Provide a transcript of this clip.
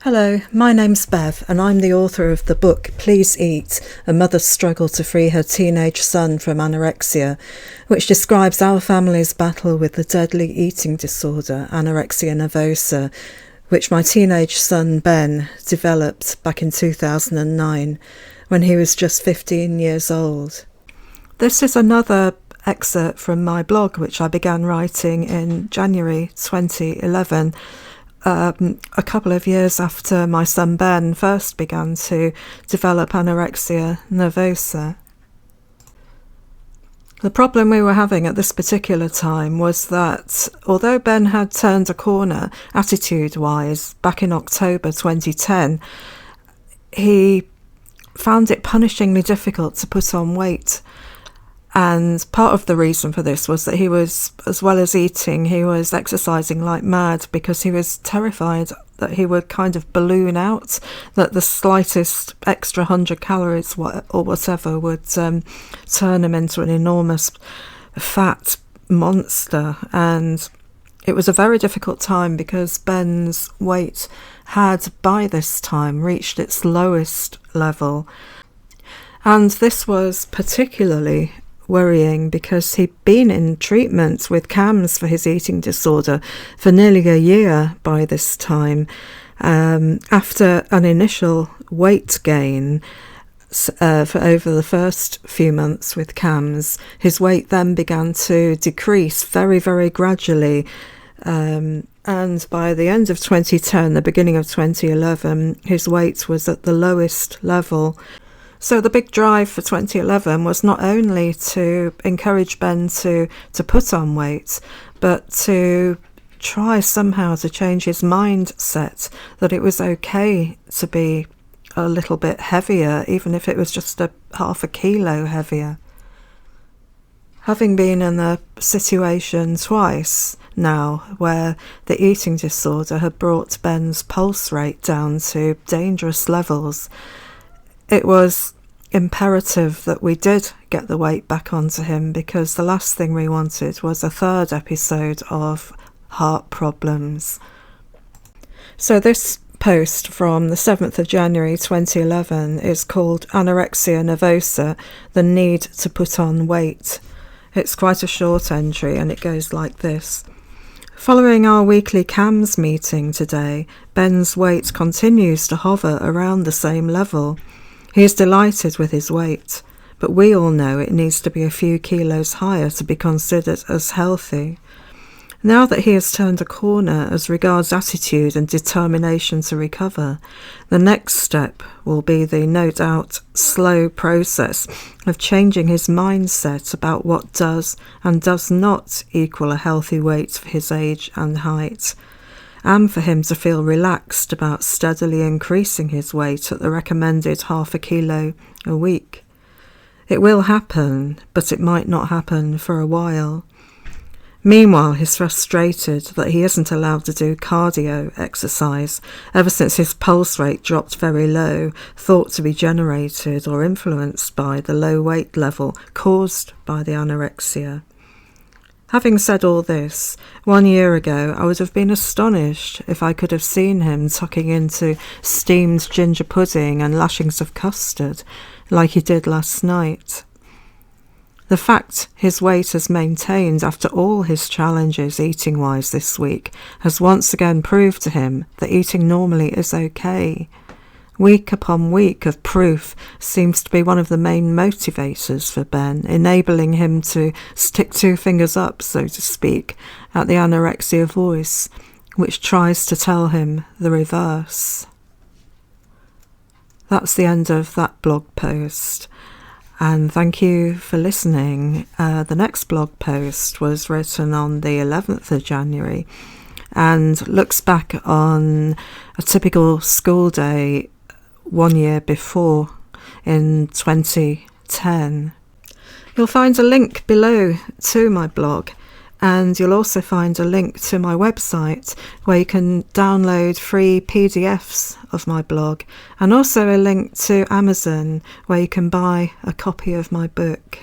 Hello, my name's Bev and I'm the author of the book Please Eat, A Mother's Struggle to Free Her Teenage Son from Anorexia, which describes our family's battle with the deadly eating disorder, Anorexia Nervosa, which my teenage son Ben developed back in 2009 when he was just 15 years old. This is another excerpt from my blog, which I began writing in January 2011. A couple of years after my son Ben first began to develop anorexia nervosa. The problem we were having at this particular time was that although Ben had turned a corner attitude-wise back in October 2010, he found it punishingly difficult to put on weight. And part of the reason for this was that he was, as well as eating, he was exercising like mad because he was terrified that he would kind of balloon out, that the slightest extra 100 calories or whatever would turn him into an enormous fat monster. And it was a very difficult time because Ben's weight had by this time reached its lowest level. And this was particularly worrying because he'd been in treatment with CAMS for his eating disorder for nearly a year by this time. After an initial weight gain for over the first few months with CAMS, his weight then began to decrease very, very gradually. And by the end of 2010, the beginning of 2011, his weight was at the lowest level. So the big drive for 2011 was not only to encourage Ben to put on weight, but to try somehow to change his mindset that it was okay to be a little bit heavier, even if it was just half a kilo heavier. Having been in a situation twice now where the eating disorder had brought Ben's pulse rate down to dangerous levels, it was imperative that we did get the weight back onto him, because the last thing we wanted was a third episode of heart problems. So this post from the 7th of January 2011 is called Anorexia Nervosa, The Need to Put on Weight. It's quite a short entry and it goes like this. Following our weekly CAMS meeting today, Ben's weight continues to hover around the same level. He is delighted with his weight, but we all know it needs to be a few kilos higher to be considered as healthy. Now that he has turned a corner as regards attitude and determination to recover, the next step will be the no doubt slow process of changing his mindset about what does and does not equal a healthy weight for his age and height, and for him to feel relaxed about steadily increasing his weight at the recommended half a kilo a week. It will happen, but it might not happen for a while. Meanwhile, he's frustrated that he isn't allowed to do cardio exercise ever since his pulse rate dropped very low, thought to be generated or influenced by the low weight level caused by the anorexia. Having said all this, 1 year ago I would have been astonished if I could have seen him tucking into steamed ginger pudding and lashings of custard like he did last night. The fact his weight has maintained after all his challenges eating-wise this week has once again proved to him that eating normally is okay. Week upon week of proof seems to be one of the main motivators for Ben, enabling him to stick two fingers up, so to speak, at the anorexia voice, which tries to tell him the reverse. That's the end of that blog post, and thank you for listening. The next blog post was written on the 11th of January and looks back on a typical school day 1 year before, in 2010. You'll find a link below to my blog, and you'll also find a link to my website where you can download free PDFs of my blog, and also a link to Amazon where you can buy a copy of my book.